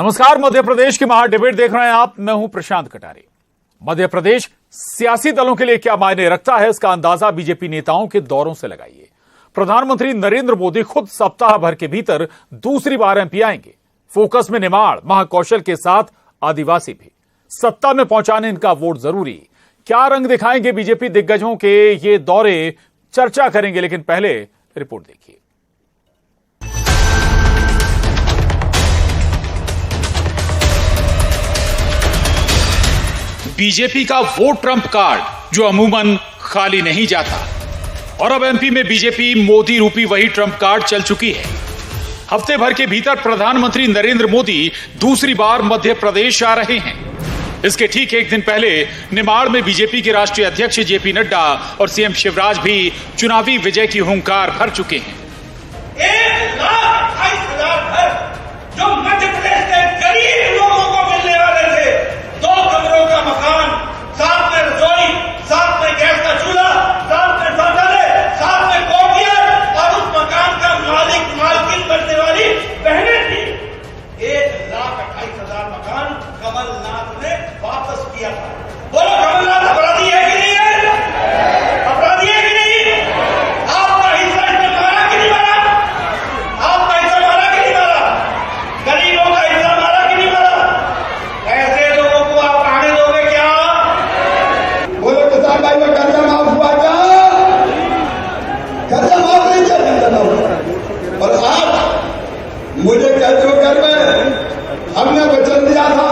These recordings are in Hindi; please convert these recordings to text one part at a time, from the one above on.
नमस्कार, मध्य प्रदेश की महा डिबेट देख रहे हैं आप। मैं हूं प्रशांत कटारे। मध्य प्रदेश सियासी दलों के लिए क्या मायने रखता है, इसका अंदाजा बीजेपी नेताओं के दौरों से लगाइए। प्रधानमंत्री नरेंद्र मोदी खुद सप्ताह भर के भीतर दूसरी बार एमपी आएंगे। फोकस में निमाड़, महाकौशल के साथ आदिवासी भी। सत्ता में पहुंचाने इनका वोट जरूरी। क्या रंग दिखाएंगे बीजेपी दिग्गजों के ये दौरे, चर्चा करेंगे, लेकिन पहले रिपोर्ट देखिए। बीजेपी का वोट ट्रंप कार्ड जो अमूमन खाली नहीं जाता, और अब एमपी में बीजेपी मोदी रूपी वही ट्रंप कार्ड चल चुकी है। हफ्ते भर के भीतर प्रधानमंत्री नरेंद्र मोदी दूसरी बार मध्य प्रदेश आ रहे हैं। इसके ठीक एक दिन पहले निमाड़ में बीजेपी के राष्ट्रीय अध्यक्ष जेपी नड्डा और सीएम शिवराज भी चुनावी विजय की हुंकार भर चुके हैं। 1,28,000 घर जो मध्य प्रदेश के गरीब लोगों को मिलने वाले थे, 2 कमरों का मकान, साथ में रसोई, साथ में गैस का चूल्हा, साथ में शौचालय, साथ में कोठियां, और उस मकान का मालकिन बनने वाली बहनें थी। 1,28,000 मकान कमलनाथ ने वापस किया था। बोलो, कमलनाथ अपराधी है कि नहीं है? अपराधी है कि नहीं? आपका हिस्सा इसमें मारा कि नहीं मारा? आपका हिस्सा मारा कि नहीं मारा? गरीबों का हिस्सा मारा कि नहीं मारा? ऐसे लोगों को आप आने दोगे क्या? बोलो, किसान भाई में कर्जा माफ हुआ क्या? कर्जा माफ नहीं किया कर्जा माफ। और आज मुझे कहते हो घर में हमने वचन दिया था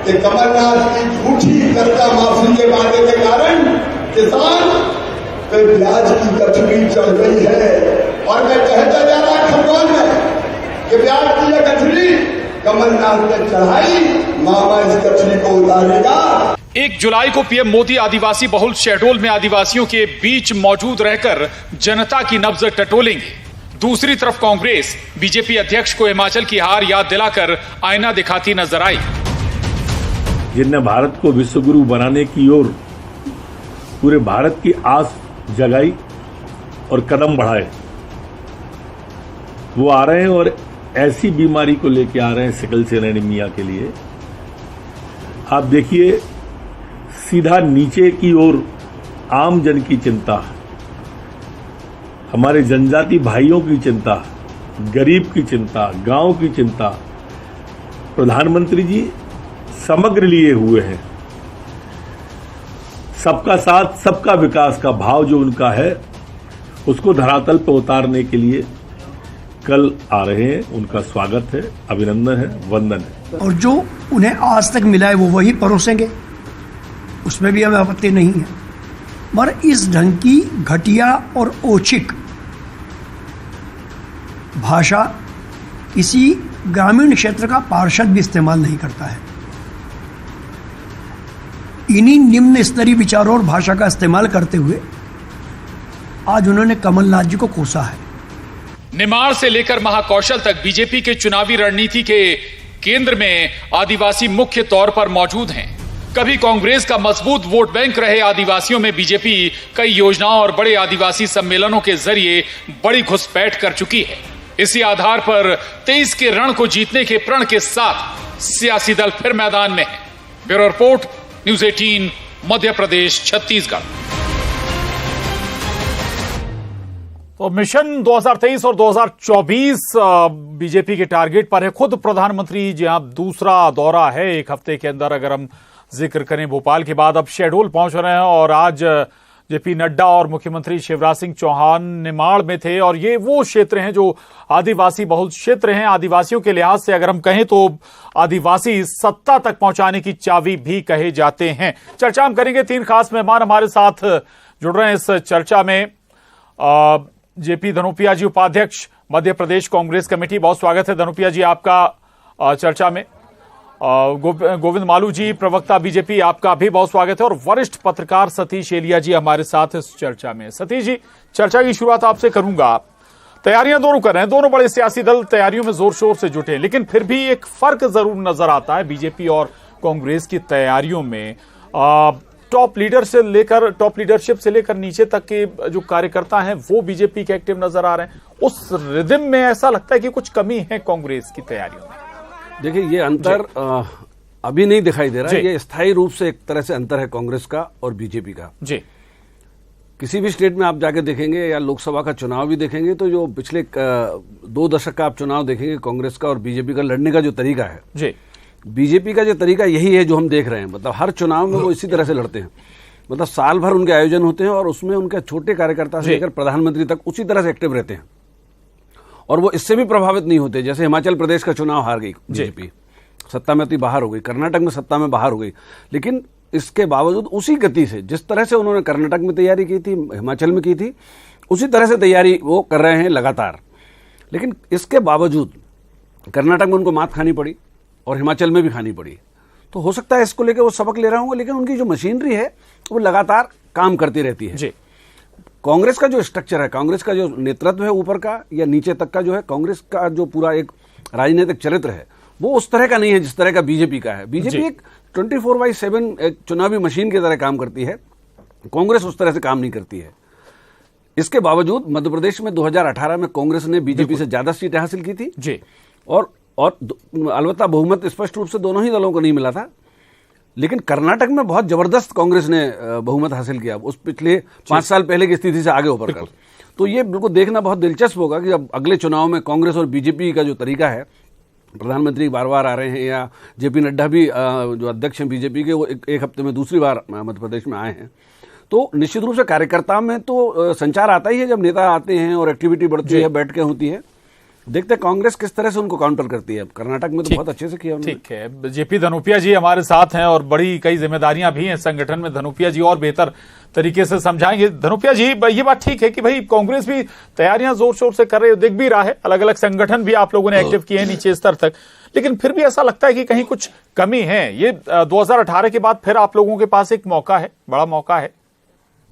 कि कमलनाथ की झूठी कर्जा माफी के वादे के कारण किसान पे ब्याज की गठरी चढ़ गई है। और मैं कहता जा रहा खरगोन में कि ब्याज की यह गठरी कमलनाथ ने चढ़ाई, मामा इस गठरी को उतारेगा। 1 जुलाई को पीएम मोदी आदिवासी बहुल शहडोल में आदिवासियों के बीच मौजूद रहकर जनता की नब्ज टटोलेंगे। दूसरी तरफ कांग्रेस बीजेपी अध्यक्ष को हिमाचल की हार याद दिलाकर आईना दिखाती नजर आई। जिनने भारत को विश्वगुरु बनाने की ओर पूरे भारत की आस जगाई और कदम बढ़ाए, वो आ रहे हैं और ऐसी बीमारी को लेकर आ रहे हैं, सिकल सेल एनीमिया के लिए। आप देखिए, सीधा नीचे की ओर आम जन की चिंता, हमारे जनजाति भाइयों की चिंता, गरीब की चिंता, गांव की चिंता, प्रधानमंत्री जी समग्र लिए हुए हैं। सबका साथ सबका विकास का भाव जो उनका है, उसको धरातल पर उतारने के लिए कल आ रहे हैं। उनका स्वागत है, अभिनंदन है, वंदन है। और जो उन्हें आज तक मिला है वो वही परोसेंगे, उसमें भी हमें आपत्ति नहीं है। मगर इस ढंग की घटिया और ओछिक भाषा किसी ग्रामीण क्षेत्र का पार्षद भी इस्तेमाल नहीं करता है। इन्हीं निम्न स्तरीय विचारों और भाषा का इस्तेमाल करते हुए आज उन्होंने कमलनाथ जी को कोसा है। निमाड़ से लेकर महाकौशल तक बीजेपी के चुनावी रणनीति के केंद्र में आदिवासी मुख्य तौर पर मौजूद हैं। कभी कांग्रेस का मजबूत वोट बैंक रहे आदिवासियों में बीजेपी कई योजनाओं और बड़े आदिवासी सम्मेलनों के जरिए बड़ी घुसपैठ कर चुकी है। इसी आधार पर 23 के रण को जीतने के प्रण के साथ सियासी दल फिर मैदान में है। Bureau report, news 18, Madhya Pradesh, Chhattisgarh. तो मिशन 2023 और 2024 बीजेपी के टारगेट पर है। खुद प्रधानमंत्री जी अब दूसरा दौरा है एक हफ्ते के अंदर। अगर हम जिक्र करें भोपाल के बाद, अब शहडोल पहुंच रहे हैं और आज जेपी नड्डा और मुख्यमंत्री शिवराज सिंह चौहान निमाड़ में थे। और ये वो क्षेत्र हैं जो आदिवासी बहुल क्षेत्र हैं। आदिवासियों के लिहाज से अगर हम कहें तो आदिवासी सत्ता तक पहुंचाने की चाबी भी कहे जाते हैं। चर्चा हम करेंगे। 3 खास मेहमान हमारे साथ जुड़ रहे हैं इस चर्चा में। जेपी धनोपिया जी, उपाध्यक्ष मध्य प्रदेश कांग्रेस कमेटी, बहुत स्वागत है धनोपिया जी आपका चर्चा में। गोविंद मालू जी, प्रवक्ता बीजेपी, आपका भी बहुत स्वागत है। और वरिष्ठ पत्रकार सतीश एलिया जी हमारे साथ इस चर्चा में। सतीश जी, चर्चा की शुरुआत आपसे करूंगा। तैयारियां दोनों कर रहे हैं, दोनों बड़े सियासी दल तैयारियों में जोर शोर से जुटे, लेकिन फिर भी एक फर्क जरूर नजर आता है बीजेपी और कांग्रेस की तैयारियों में। टॉप लीडरशिप से लेकर नीचे तक के जो कार्यकर्ता हैं वो बीजेपी के एक्टिव नजर आ रहे हैं। उस रिदम में ऐसा लगता है कि कुछ कमी है कांग्रेस की तैयारियों में। देखिए ये अंतर अभी नहीं दिखाई दे रहा है, जी। ये स्थायी रूप से एक तरह से अंतर है कांग्रेस का और बीजेपी का। जी किसी भी स्टेट में आप जाके देखेंगे या लोकसभा का चुनाव भी देखेंगे तो जो पिछले 2 दशक का आप चुनाव देखेंगे कांग्रेस का और बीजेपी का लड़ने का जो तरीका है, जी बीजेपी का जो तरीका यही है जो हम देख रहे हैं। मतलब हर चुनाव में वो इसी तरह से लड़ते हैं, मतलब साल भर उनके आयोजन होते हैं और उसमें उनके छोटे कार्यकर्ता से जी। लेकर प्रधानमंत्री तक उसी तरह से एक्टिव रहते हैं और वो इससे भी प्रभावित नहीं होते। जैसे हिमाचल प्रदेश का चुनाव हार गई बीजेपी, सत्ता में थी बाहर हो गई, कर्नाटक में सत्ता में बाहर हो गई, लेकिन इसके बावजूद उसी गति से जिस तरह से उन्होंने कर्नाटक में तैयारी की थी, हिमाचल में की थी, उसी तरह से तैयारी वो कर रहे हैं लगातार। लेकिन इसके बावजूद कर्नाटक में उनको मात खानी पड़ी और हिमाचल में भी खानी पड़ी। तो हो सकता है इसको लेकर वो सबक ले रहा होंगे, लेकिन उनकी जो मशीनरी है वो लगातार काम करती रहती है। जी कांग्रेस का जो स्ट्रक्चर है, कांग्रेस का जो नेतृत्व है ऊपर का या नीचे तक का जो है, कांग्रेस का जो पूरा एक राजनीतिक चरित्र है वो उस तरह का नहीं है जिस तरह का बीजेपी का है। बीजेपी एक 24/7 एक चुनावी मशीन की तरह काम करती है, कांग्रेस उस तरह से काम नहीं करती है। इसके बावजूद मध्य प्रदेश में 2018 में कांग्रेस ने बीजेपी से ज्यादा सीटें हासिल की थी जी और अलबत्ता बहुमत स्पष्ट रूप से दोनों ही दलों को नहीं मिला था, लेकिन कर्नाटक में बहुत जबरदस्त कांग्रेस ने बहुमत हासिल किया उस पिछले 5 साल पहले की स्थिति से आगे उभर कर। तो ये बिल्कुल देखना बहुत दिलचस्प होगा कि अब अगले चुनाव में कांग्रेस और बीजेपी का जो तरीका है, प्रधानमंत्री बार बार आ रहे हैं या जेपी नड्डा भी जो अध्यक्ष हैं बीजेपी के, वो एक हफ्ते में दूसरी बार मध्य प्रदेश में आए हैं, तो निश्चित रूप से कार्यकर्ता में तो संचार आता ही है जब नेता आते हैं और एक्टिविटी बढ़ती है, बैठकें होती है। देखते हैं कांग्रेस किस तरह से उनको काउंटर करती है। कर्नाटक में तो बहुत अच्छे से किया उन्होंने। ठीक है, जेपी धनुपिया जी हमारे साथ हैं और बड़ी कई जिम्मेदारियां भी हैं संगठन में। धनुपिया जी और बेहतर तरीके से समझाएंगे। धनुपिया जी, ये बात ठीक है कि भाई कांग्रेस भी तैयारियां जोर शोर से कर रही है, दिख भी रहा है, अलग अलग संगठन भी आप लोगों ने एक्टिव किए हैं नीचे स्तर तक, लेकिन फिर भी ऐसा लगता है कि कहीं कुछ कमी है। ये 2018 के बाद फिर आप लोगों के पास एक मौका है, बड़ा मौका है।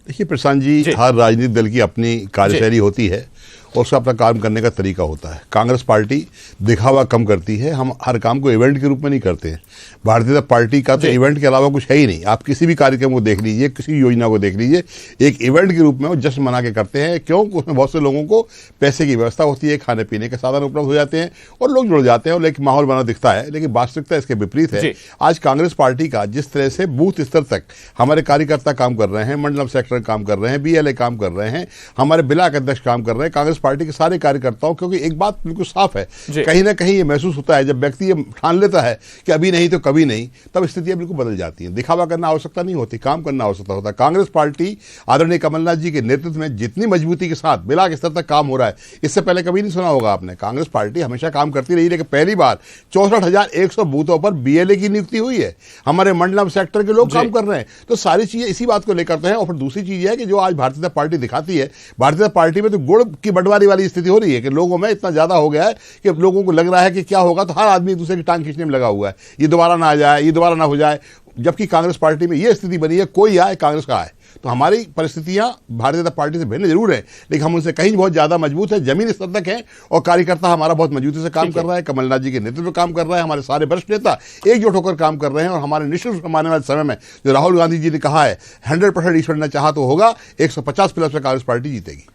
देखिए प्रशांत जी, हर राजनीतिक दल की अपनी कार्यशैली होती है और उसका अपना काम करने का तरीका होता है। कांग्रेस पार्टी दिखावा कम करती है, हम हर काम को इवेंट के रूप में नहीं करते हैं। भारतीय जनता पार्टी का तो इवेंट के अलावा कुछ है ही नहीं। आप किसी भी कार्यक्रम को देख लीजिए, किसी योजना को देख लीजिए, एक इवेंट के रूप में वो जश्न मना के करते हैं। क्यों? उसमें बहुत से लोगों को पैसे की व्यवस्था होती है, खाने पीने के साधन उपलब्ध हो जाते हैं और लोग जुड़ जाते हैं और एक माहौल बना दिखता है, लेकिन वास्तविकता इसके विपरीत है। आज कांग्रेस पार्टी का जिस तरह से बूथ स्तर तक हमारे कार्यकर्ता काम कर रहे हैं, मंडलम सेक्टर काम कर रहे हैं, बीएलए काम कर रहे हैं, हमारे ब्लॉक अध्यक्ष काम कर रहे हैं, कांग्रेस पार्टी के सारे कार्यकर्ताओं, क्योंकि एक बात बिल्कुल साफ है, कहीं ना कहीं ये महसूस होता है जब व्यक्ति ये ठान लेता है कि अभी नहीं तो कभी नहीं, तब स्थितियां बिल्कुल बदल जाती हैं। दिखावा करना आवश्यकता नहीं होती, काम करना आवश्यकता होता है। कांग्रेस पार्टी आदरणीय कमलनाथ जी के नेतृत्व में जितनी मजबूती के साथ ब्लॉक स्तर तक काम हो रहा है, इससे पहले कभी नहीं सुना होगा आपने। कांग्रेस पार्टी हमेशा काम करती रही, लेकिन पहली बार 64,100 बूथों पर बीएलए की नियुक्ति हुई है, हमारे मंडलम सेक्टर के लोग काम कर रहे हैं। तो सारी चीजें इसी बात को लेकर हैं। और फिर दूसरी चीज है कि जो आज भारतीय जनता पार्टी दिखाती है, भारतीय जनता पार्टी में तो गुड़ की बंटवारी वाली स्थिति हो रही है कि लोगों में इतना ज्यादा हो गया है कि लोगों को लग रहा है कि क्या होगा, तो हर आदमी एक दूसरे की टांग खींचने में लगा हुआ है, ये दोबारा ना आ जाए, ये दोबारा ना हो जाए। जबकि कांग्रेस पार्टी में ये स्थिति बनी है, कोई आए कांग्रेस का आए। तो हमारी परिस्थितियां भारतीय जनता पार्टी से भिन्न जरूर है, लेकिन हम उनसे कहीं बहुत ज्यादा मजबूत है, जमीन स्तर तक है और कार्यकर्ता हमारा बहुत मजबूती से काम कर रहा है। कमलनाथ जी के नेतृत्व में काम कर रहा है, हमारे सारे वरिष्ठ नेता एकजुट होकर काम कर रहे हैं और हमारे निश्चित आने वाले समय में जो राहुल गांधी जी ने कहा है 100% ईश्वर ने चाहा तो होगा, 150 प्लस में कांग्रेस पार्टी जीतेगी।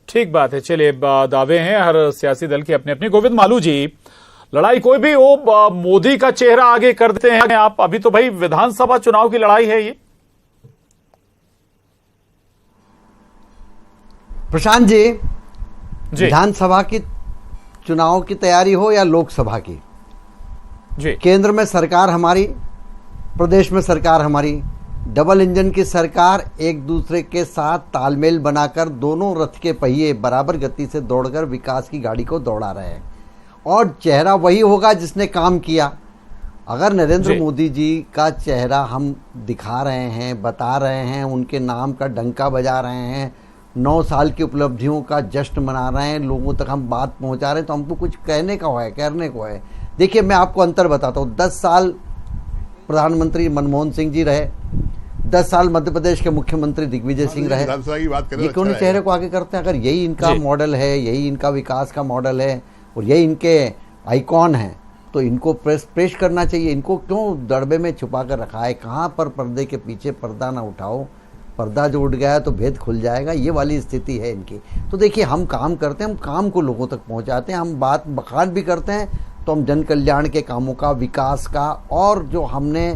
ठीक बात है। चलिए, दावे हैं हर सियासी दल के अपने अपने। गोविंद मालू जी, लड़ाई कोई भी हो, मोदी का चेहरा आगे कर देते हैं आप। अभी तो भाई विधानसभा चुनाव की लड़ाई है ये। प्रशांत जी, विधानसभा की चुनाव की तैयारी हो या लोकसभा की, केंद्र में सरकार हमारी, प्रदेश में सरकार हमारी, डबल इंजन की सरकार एक दूसरे के साथ तालमेल बनाकर दोनों रथ के पहिए बराबर गति से दौड़कर विकास की गाड़ी को दौड़ा रहे हैं और चेहरा वही होगा जिसने काम किया। अगर नरेंद्र मोदी जी का चेहरा हम दिखा रहे हैं, बता रहे हैं, उनके नाम का डंका बजा रहे हैं, 9 साल की उपलब्धियों का जश्न मना रहे हैं, लोगों तक हम बात पहुंचा रहे हैं, तो हमको कुछ कहने का है, करने को है। देखिए, मैं आपको अंतर बताता हूँ। 10 साल प्रधानमंत्री मनमोहन सिंह जी रहे, 10 साल मध्य प्रदेश के मुख्यमंत्री दिग्विजय सिंह रहे। ये क्यों नहीं चेहरे को आगे करते हैं? अगर यही इनका मॉडल है, यही इनका विकास का मॉडल है और यही इनके आइकॉन हैं, तो इनको पेश करना चाहिए। इनको क्यों दड़बे में छुपा कर रखा है? कहाँ पर पर्दे के पीछे पर्दा ना उठाओ, पर्दा जो उठ गया है तो भेद खुल जाएगा, ये वाली स्थिति है इनकी। तो देखिए, हम काम करते हैं, हम काम को लोगों तक पहुंचाते हैं, हम बात बखान भी करते हैं, तो हम जन कल्याण के कामों का, विकास का, और जो हमने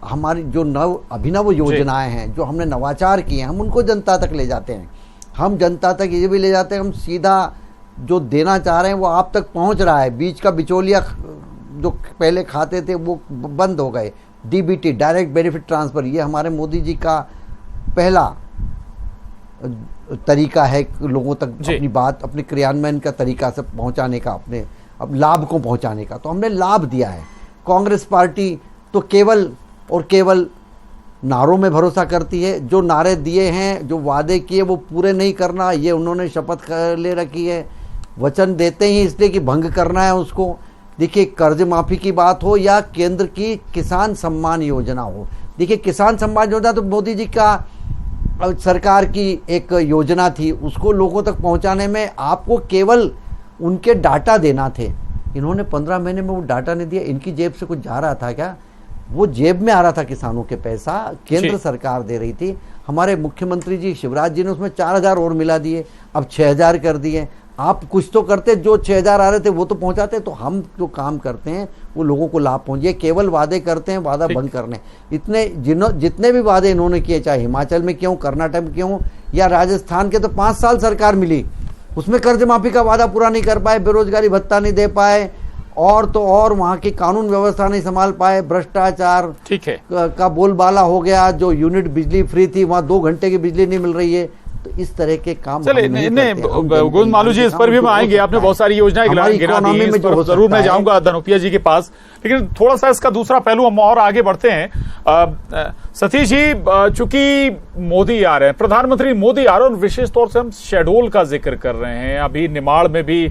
हमारी जो अभिनव योजनाएं हैं, जो हमने नवाचार किए हैं, हम उनको जनता तक ले जाते हैं। हम जनता तक ये भी ले जाते हैं, हम सीधा जो देना चाह रहे हैं वो आप तक पहुंच रहा है। बीच का बिचौलिया जो पहले खाते थे वो बंद हो गए। डीबीटी, डायरेक्ट बेनिफिट ट्रांसफर, ये हमारे मोदी जी का पहला तरीका है लोगों तक अपनी बात, अपने क्रियान्वयन का तरीका से पहुंचाने का, अपने अब लाभ को पहुंचाने का। तो हमने लाभ दिया है। कांग्रेस पार्टी तो केवल और केवल नारों में भरोसा करती है। जो नारे दिए हैं, जो वादे किए, वो पूरे नहीं करना, ये उन्होंने शपथ ले रखी है। वचन देते ही इसलिए कि भंग करना है उसको। देखिए, कर्ज माफी की बात हो या केंद्र की किसान सम्मान योजना हो, देखिए किसान सम्मान योजना तो मोदी जी का सरकार की एक योजना थी, उसको लोगों तक पहुंचाने में आपको केवल उनके डाटा देना थे। इन्होंने 15 महीने में वो डाटा नहीं दिया। इनकी जेब से कुछ जा रहा था क्या? वो जेब में आ रहा था किसानों के पैसा, केंद्र सरकार दे रही थी। हमारे मुख्यमंत्री जी शिवराज जी ने उसमें 4000 और मिला दिए, अब 6000 कर दिए। आप कुछ तो करते, जो 6000 आ रहे थे वो तो पहुंचाते। तो हम जो काम करते हैं वो लोगों को लाभ पहुंचे, केवल वादे करते हैं, वादा बंद करने। इतने जितने भी वादे इन्होंने किए, चाहे हिमाचल में क्यों, कर्नाटक में क्यों, या राजस्थान के, तो 5 साल सरकार मिली, उसमें कर्ज माफी का वादा पूरा नहीं कर पाए, बेरोजगारी भत्ता नहीं दे पाए, और तो और वहाँ की कानून व्यवस्था नहीं संभाल पाए, भ्रष्टाचार ठीक है का बोलबाला हो गया। जो यूनिट बिजली फ्री थी, वहाँ 2 घंटे की बिजली नहीं मिल रही है। तो इस तरह के काम गोविंद मालू जी, इस पर भी हम आएंगे। आपने बहुत सारी योजनाएं गिना दी, इस पर जरूर मैं जाऊंगा धनोपिया जी के पास, लेकिन थोड़ा सा इसका दूसरा पहलू हम और आगे बढ़ते हैं। सतीश जी, चूंकि मोदी आ रहे हैं, प्रधानमंत्री मोदी आ रहे हैं, और विशेष तौर से हम शहडोल का जिक्र कर रहे हैं। अभी निमाड़ में भी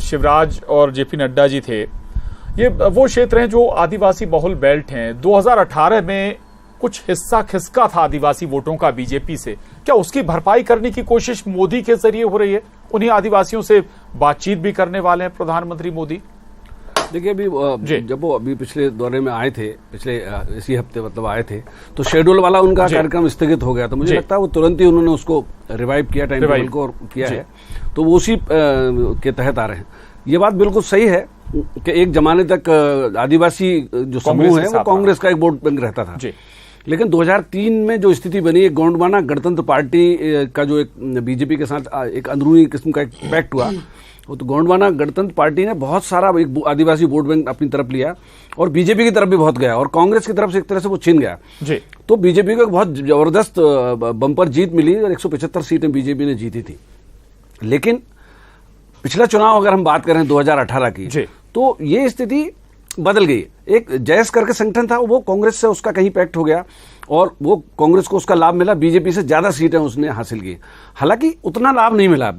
शिवराज और जेपी नड्डा जी थे। ये वो क्षेत्र हैं जो आदिवासी बहुल बेल्ट हैं। 2018 में कुछ हिस्सा खिसका था आदिवासी वोटों का बीजेपी से, क्या उसकी भरपाई करने की कोशिश मोदी के जरिए हो रही है? उन्हीं आदिवासियों से बातचीत भी करने वाले हैं प्रधानमंत्री मोदी? देखिए, अभी जब वो अभी पिछले दौरे में आए थे, पिछले इसी हफ्ते मतलब आए थे, तो शेड्यूल वाला उनका कार्यक्रम स्थगित हो गया। तो मुझे लगता है वो तुरंत ही उन्होंने उसको रिवाइव किया, टाइम टेबल को किया है, तो वो उसी के तहत आ रहे हैं। ये बात बिल्कुल सही है कि एक जमाने तक आदिवासी जो समूह है वो कांग्रेस का एक वोट बैंक रहता था, लेकिन 2003 में जो स्थिति बनी, एक गोंडवाना गणतंत्र पार्टी का जो एक बीजेपी के साथ एक अंदरूनी किस्म का एक पैक्ट हुआ, वो तो गोंडवाना गणतंत्र पार्टी ने बहुत सारा एक आदिवासी वोट बैंक अपनी तरफ लिया और बीजेपी की तरफ भी बहुत गया, और कांग्रेस की तरफ से एक तरह से वो छिन गया जी। तो बीजेपी को एक बहुत जबरदस्त बम्पर जीत मिली और 175 सीटें बीजेपी ने जीती थी। लेकिन पिछला चुनाव अगर हम बात करें 2018 की, तो ये स्थिति बदल गई। एक जैस करके संगठन था, वो कांग्रेस से उसका कहीं पैक्ट हो गया और वो कांग्रेस को उसका लाभ मिला, बीजेपी से ज्यादा सीटें उसने हासिल की। हालांकि उतना लाभ नहीं मिला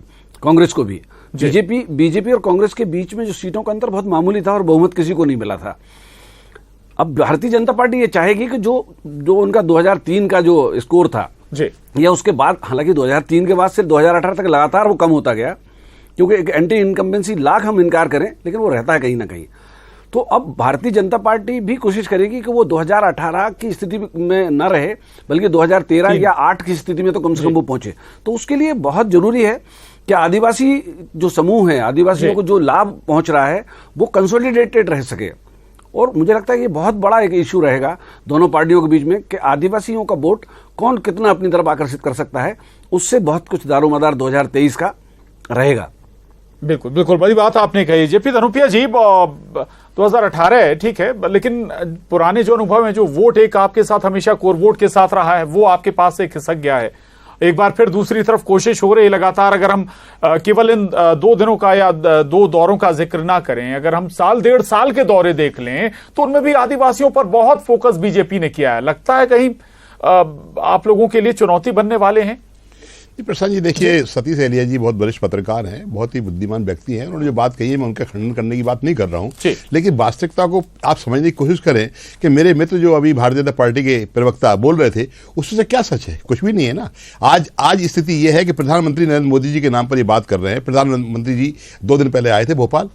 कांग्रेस को भी। बीजेपी और कांग्रेस के बीच में जो सीटों का अंतर बहुत मामूली था और बहुमत किसी को नहीं मिला था। अब भारतीय जनता पार्टी ये चाहेगी कि जो उनका 2003 का जो स्कोर था या उसके बाद, हालांकि 2003 के बाद से 2018 तक लगातार वो कम होता गया, क्योंकि एक एंटी इनकम्बेंसी लाख हम इनकार करें लेकिन वो रहता है कहीं ना कहीं। तो अब भारतीय जनता पार्टी भी कोशिश करेगी कि वो 2018 की स्थिति में न रहे, बल्कि 2013 या 8 की स्थिति में तो कम से कम वो पहुंचे। तो उसके लिए बहुत जरूरी है कि आदिवासी जो समूह है, आदिवासियों को जो लाभ पहुंच रहा है, वो कंसोलिडेटेड रह सके। और मुझे लगता है कि बहुत बड़ा एक इश्यू रहेगा दोनों पार्टियों के बीच में कि आदिवासियों का वोट कौन कितना अपनी तरफ आकर्षित कर सकता है। उससे बहुत कुछ दारोमदार 2023 का रहेगा। बिल्कुल बिल्कुल, बड़ी बात आपने कही। जेपी धनोपिया जी, 2018 ठीक है, लेकिन पुराने जो अनुभव है, जो वोट एक आपके साथ हमेशा कोर वोट के साथ रहा है, वो आपके पास से खिसक गया है। एक बार फिर दूसरी तरफ कोशिश हो रही है लगातार। अगर हम केवल इन 2 दिनों का या 2 दौरों का जिक्र ना करें, अगर हम साल 1.5 साल के दौरे देख लें, तो उनमें भी आदिवासियों पर बहुत फोकस बीजेपी ने किया है। लगता है कहीं आप लोगों के लिए चुनौती बनने वाले हैं? प्रसाद जी, देखिए, सतीश एलिया जी बहुत वरिष्ठ पत्रकार हैं, बहुत ही बुद्धिमान व्यक्ति हैं। उन्होंने जो बात कही है, मैं उनका खंडन करने की बात नहीं कर रहा हूं, लेकिन वास्तविकता को आप समझने की कोशिश करें कि मेरे मित्र जो अभी भारतीय जनता पार्टी के प्रवक्ता बोल रहे थे, उससे क्या सच है? कुछ भी नहीं है ना। आज स्थिति यह है कि प्रधानमंत्री नरेंद्र मोदी जी के नाम पर ये बात कर रहे हैं। प्रधानमंत्री जी 2 दिन पहले आए थे भोपाल,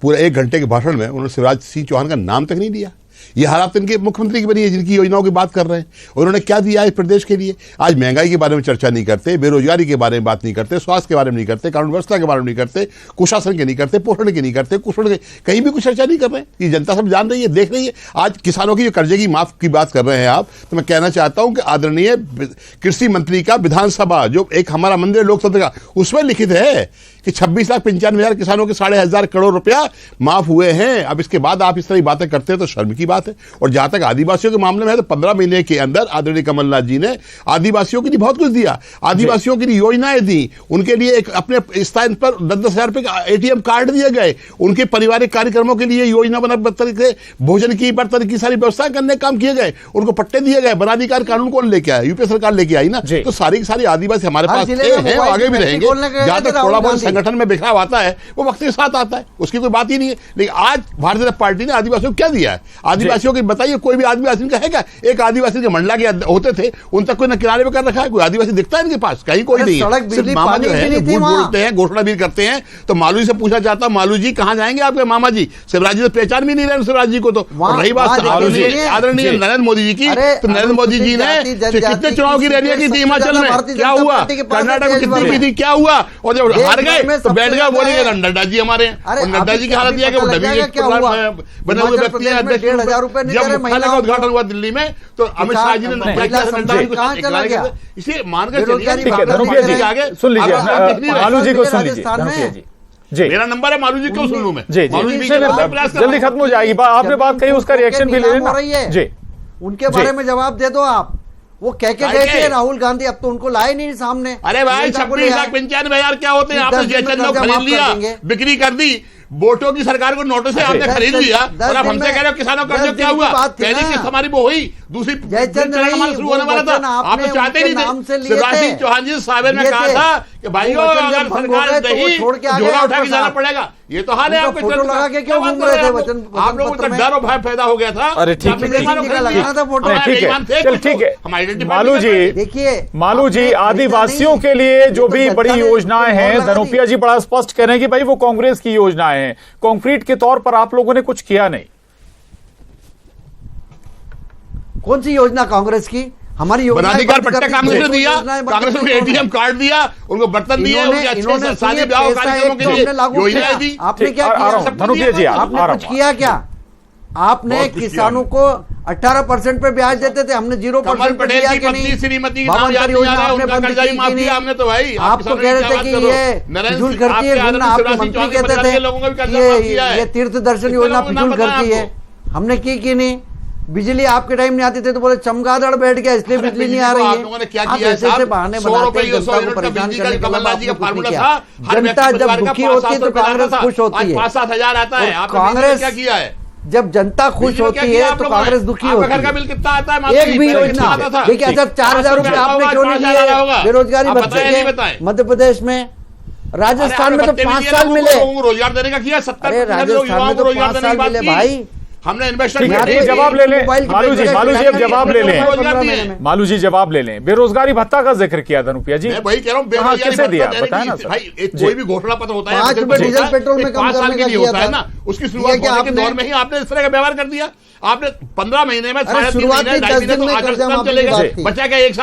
पूरा 1 घंटे के भाषण में उन्होंने शिवराज सिंह चौहान का नाम तक नहीं लिया। ये हालात इनके मुख्यमंत्री की बनी है जिनकी योजनाओं की बात कर रहे हैं। उन्होंने क्या दिया है इस प्रदेश के लिए? आज महंगाई के बारे में चर्चा नहीं करते, बेरोजगारी के बारे में बात नहीं करते, स्वास्थ्य के बारे में नहीं करते, कानून व्यवस्था के बारे में नहीं करते, कुशासन के नहीं करते, पोषण के नहीं करते, कुषण के कहीं भी कुछ चर्चा नहीं कर रहे हैं। ये जनता सब जान रही है, देख रही है। आज किसानों की जो कर्जे की माफ की बात कर रहे हैं आप, तो मैं कहना चाहता हूं कि आदरणीय कृषि मंत्री का विधानसभा जो एक हमारा मंदिर लोकतंत्र का, उसमें लिखित है कि 26,95,000 किसानों के 1,500 करोड़ रुपया माफ हुए हैं। अब इसके बाद आप इस तरह की बातें करते हैं तो शर्म की बात है। और जहां तक आदिवासियों के मामले में है तो 15 महीने के अंदर आदरणीय कमलनाथ जी ने आदिवासियों के लिए बहुत कुछ दिया, आदिवासियों के लिए योजनाएं दी, उनके लिए एक अपने स्थान पर 10,000 रुपए का ATM कार्ड दिए गए, उनके पारिवारिक कार्यक्रमों के लिए योजना बना, तरीके भोजन की बर्तन की सारी व्यवस्था करने का काम किए गए, उनको पट्टे दिए गए। वनाधिकार कानून कौन लेके आया? यूपीए सरकार लेके आई ना। तो सारी की सारी आदिवासी हमारे पास हैं, आगे भी रहेंगे। जहां तक थोड़ा बहुत संगठन में बिखराव आता है वो वक्त के साथ आता है, उसकी कोई बात ही नहीं है। लेकिन आज भारतीय जनता पार्टी ने आदिवासियों को क्या दिया है? आदिवासियों को बताइए, कोई भी आदिवासी का है क्या? एक आदिवासी के मंडला के होते थे, उन तक कोई न किनारे पे कर रखा है? कोई आदिवासी दिखता है इनके पास? कहीं कोई नहीं है। सिर्फ मामा जो है बोलते हैं, घोषणा भी करते हैं। तो मालू से पूछा जाता है, मालू जी कहां जाएंगे आपके मामा जी? शिवराज जी तो पहचान भी नहीं रहे शिवराज जी को। तो रही बात आदरणीय नरेंद्र मोदी जी की, तो नरेंद्र मोदी जी ने कितने चुनाव की रैलियां की थी हिमाचल में? क्या हुआ? कर्नाटक में कितनी की थी? क्या हुआ? और जब हार गए तो बैठ गए बोलेंगे नड्डा जी हमारे हैं। और नड्डा जी की हालत यह है कि वो डबी बने हुए व्यक्ति हैं। अध्यक्ष जब महिला का उद्घाटन हुआ दिल्ली में तो अमित शाह जी ने इसे मानकर चलिए आगे सुन लीजिए, मालू जी को सुन लीजिए जी। मेरा नंबर है, मालू जी क्यों सुन लूं मैं? जी जल्दी खत्म हो जाएगी। आपने बात कही, उसका रिएक्शन भी ले लेना जी। उनके बारे में जवाब दे दो आप। वो कह के गए थे राहुल गांधी, अब तो उनको लाए नहीं सामने। अरे भाई 26,95,000 क्या होते हैं? आपने जयचंद को खरीद लिया, बिक्री कर दी, वोटों की सरकार को नोटिस से आपने खरीद लिया और अब हमसे कह रहे हो किसानों का जो क्या हुआ? पहली किस्त हमारी वो हुई, दूसरी शुरू होने वाला था, आप तो चाहते नहीं थे। शिवराज सिंह चौहान जी साहब ने कहा था कि भाइयों अगर सरकार नहीं झोला उठा के जाना पड़ेगा। ये तो हाल है आपके फोटो लगा के क्यों घूम रहे थे? वचन आप लोगों को डर और भय पैदा हो गया था। अरे ठीक है मालू जी, देखिए मालू जी, आदिवासियों के लिए जो भी बड़ी योजनाएं हैं, धनोपिया जी बड़ा स्पष्ट कह रहे हैं कि भाई वो कांग्रेस की योजनाएं हैं, कंक्रीट के तौर पर आप लोगों ने कुछ किया नहीं। कौन सी योजना कांग्रेस की? हमारी वनाधिकार पट्टा कांग्रेस ने दिया, कांग्रेस ने ATM कार्ड दिया, उनको बर्तन दिए, उनके शादी ब्याह कार्यक्रमों के लिए योजनाएं दी। आपने क्या किया? धनोपिया जी आपने कुछ किया क्या? आपने किसानों को 18% पे ब्याज देते थे, हमने 0% पे दिया कि नहीं? श्रीमती आपने बंद की नहीं? हमने तो भाई आप तो कह रहे थे कि ये फिजूल करती है घूमना, आपके मंत्री कहते थे कि ये तीर्थ दर्शन योजना फिजूल करती है। हमने की नहीं? बिजली आपके टाइम नहीं आती थी तो बोले चमगादड़ बैठ गया इसलिए बिजली नहीं आ रही है। क्या आप किया? ऐसे बहाने बनाते हैं जनता को परेशान करने का। जनता जब दुखी होती है तो कांग्रेस खुश होती है। 5-7 हजार आता है। कांग्रेस क्या किया है? जब जनता खुश होती है तो कांग्रेस दुखी होती है। घर का बिल कितना आता है? एक भी योजना देखिए, अच्छा 4,000 रुपए आपने क्यों नहीं दिए बेरोजगारी भत्ते? मध्य प्रदेश में, राजस्थान में तो 5 साल मिले। रोजगार देने का किया, 70% राजस्थान में तो 5 साल मिले भाई। हमने इन्वेस्टर जवाब ले लें मालू जी, अब जवाब ले लें। मालू जी जवाब ले लें। बेरोजगारी भत्ता का जिक्र किया धनुपिया जी, मैं वही कह रहा हूँ, बेरोजगारी कैसे दिया बताया ना भाई। कोई भी घोषणा पत्र होता है 5 रुपए डीजल पेट्रोल में कम करने का होता है ना, उसकी शुरुआत होने के दौर में ही आपने इस तरह का व्यवहार कर दिया। आपने 15 महीने में, 3.5 महीने तो आचरण चलेगा, बचा क्या 1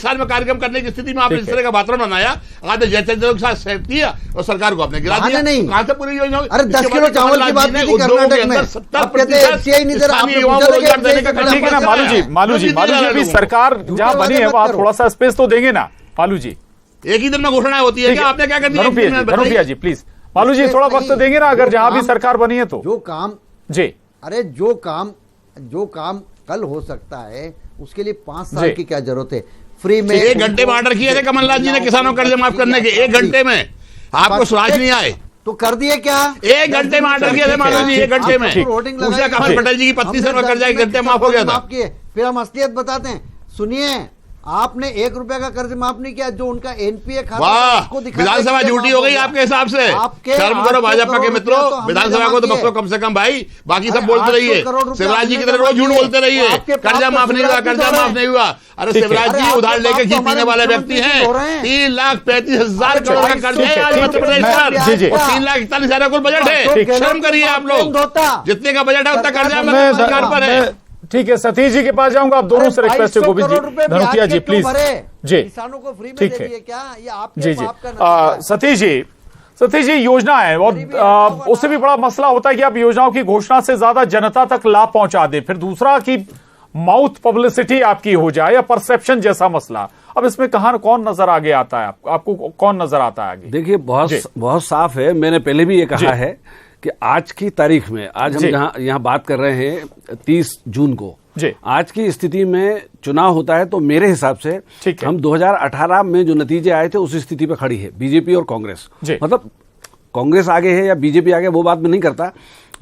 साल में कार्यक्रम करने की स्थिति में आपने इस तरह का वातावरण बनाया। आपने जयचंद्र के साथ सेट किया और सरकार को आपने गिरा दिया। नहीं, कहां से पूरी योजना? अरे 10 किलो चावल की बात नहीं कर्नाटक में, अब कहते हैं FCI नहीं दे रहा। ठीक है ना मालू जी अभी सरकार जहां बनी है वहां थोड़ा सा स्पेस तो देंगे ना मालू जी। एक ही दिन में घोषणा होती है क्या? आपने क्या कर दिया? धनुपिया जी प्लीज, मालू जी थोड़ा वक्त देंगे ना, अगर जहां भी सरकार बनी है तो। जो काम जी, अरे जो काम कल हो सकता है उसके लिए 5 साल की क्या जरूरत है? फ्री में 1 घंटे में ऑर्डर किए थे कमलनाथ जी ने किसानों का कर्ज माफ करने के। 1 घंटे में आपको स्वराज नहीं आए तो कर दिए क्या? 1 घंटे में ऑर्डर किए थे मालू जी, 1 घंटे में। पूछा कमल पटेल जी की पत्नी से कर्जा 1 घंटे माफ हो गया था। फिर हम असलियत बताते हैं। सुनिए, आपने 1 रुपए का कर्ज माफ नहीं किया, जो उनका एनपीए खाता वाह, उसको दिखा विधानसभा के झूठी माफ हो गई गया। आपके हिसाब से। आपके शर्म करो 800 भाजपा के करोड़ मित्रों, रुपया तो हमने विधानसभा को तो जमा बख्शो किए। कम से कम भाई, बाकी सब अरे बोलते 800 रहिए। करोड़ रुपया शिवराज जी हमने की तरह रोज जमा झूठ किए। बोलते रहिए। आपके पाप कर्जा तो माफ नहीं हुआ, शिवराज जी कर्जा तो माफ रहे। नहीं हुआ। अरे ठीक है। शिवराज अरे जी आपके उधार लेके पाप घी तो पीने हमारे वाले व्यक्ति मुख्यमंत्री हो रहे हैं। हैं। 3,35,000 करोड़ का कर्ज है आज मध्य प्रदेश पर, जी, जी। और 3,41,000 कुल बजट है। शर्म करिए आप लोग, जितने का बजट है उतना कर्जा मध्य सरकार पर है। ठीक है, सतीश जी के पास जाऊंगा। आप दोनों से रिक्वेस्ट है, गोविंद जी, धनुकिया जी, प्लीज जी, किसानों को फ्री में ठीक दे है। दिए क्या? ये आपके जी जी पाप का नतीजा है। सतीश जी योजना है, और उससे भी बड़ा मसला होता है कि आप योजनाओं की घोषणा से ज्यादा जनता तक लाभ पहुंचा दें, फिर दूसरा कि माउथ पब्लिसिटी आपकी हो जाए या परसेप्शन जैसा मसला। अब इसमें कहां कौन नजर आगे आता है? आपको कौन नजर आता है आगे? देखिए, बहुत साफ है। मैंने पहले भी ये कहा है कि आज की तारीख में, आज हम यहाँ बात कर रहे हैं 30 जून को, आज की स्थिति में चुनाव होता है तो मेरे हिसाब से हम 2018 में जो नतीजे आए थे उस स्थिति पे खड़ी है बीजेपी और कांग्रेस। मतलब कांग्रेस आगे है या बीजेपी आगे, वो बात मैं नहीं करता,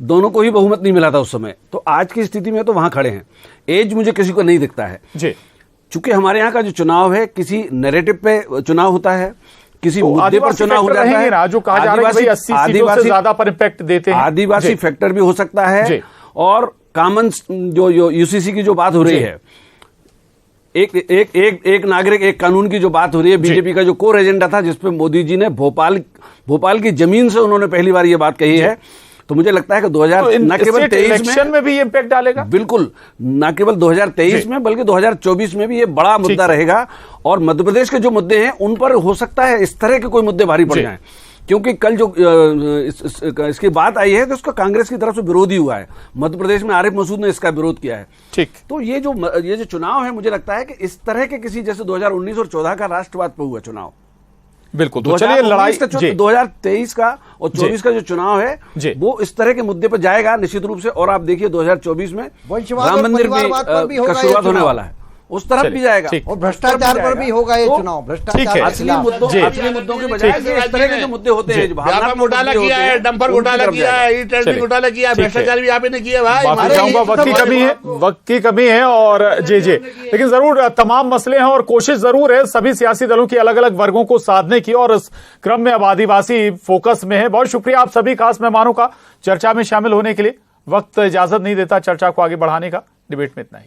दोनों को ही बहुमत नहीं मिला था उस समय। तो आज की स्थिति में तो वहां खड़े हैं। एज मुझे किसी को नहीं दिखता है, चूंकि हमारे यहाँ का जो चुनाव है किसी नैरेटिव पे चुनाव होता है, किसी मुद्दे पर चुनाव हो जाता है। जो कहा जा रहा है कि 80 सीटों से ज्यादा पर इम्पैक्ट देते हैं, आदिवासी फैक्टर भी हो सकता है, और कॉमन जो यूसीसी की जो बात हो रही है, एक नागरिक एक कानून की जो बात हो रही है, बीजेपी का जो कोर एजेंडा था, जिसपे मोदी जी ने भोपाल की जमीन से उन्होंने पहली बार ये बात कही है। तो मुझे लगता है कि 2000 न केवल 23 में भी इम्पैक्ट डालेगा, बिल्कुल, न केवल 2023 में बल्कि 2024 में भी ये बड़ा मुद्दा रहेगा। और मध्य प्रदेश के जो मुद्दे हैं उन पर हो सकता है इस तरह के कोई मुद्दे भारी पड़ जाएं, क्योंकि कल जो इसकी बात आई है तो उसका कांग्रेस की तरफ से विरोध ही हुआ है। मध्य प्रदेश में आरिफ मसूद ने इसका विरोध किया है। ठीक, तो ये जो चुनाव है, मुझे लगता है कि इस तरह के किसी, जैसे 2019 और 14 का राष्ट्रवाद पर हुआ चुनाव, बिल्कुल, तो चलिए लड़ाई 2023 का और 24 का जो चुनाव है वो इस तरह के मुद्दे पर जाएगा निश्चित रूप से। और आप देखिए 2024 में राम मंदिर का शुरुआत होने वाला है, उस तरफ भी जाएगा, और भ्रष्टाचार पर भी होगा ये चुनाव। भ्रष्टाचार असली मुद्दों के बजाय इस तरह के जो मुद्दे होते हैं, व्यापक घोटाला किया है, डंपर घोटाला किया है, ई टेंडरिंग घोटाला किया है, भ्रष्टाचार भी आप ही ने किया भाई। वक्त की कमी है और जी, लेकिन जरूर तमाम मसले हैं और कोशिश जरूर है सभी सियासी दलों की अलग अलग वर्गों को साधने की, और इस क्रम में अब आदिवासी फोकस में है। बहुत शुक्रिया आप सभी खास मेहमानों का चर्चा में शामिल होने के लिए। वक्त इजाजत नहीं देता चर्चा को आगे बढ़ाने का। डिबेट में इतना ही।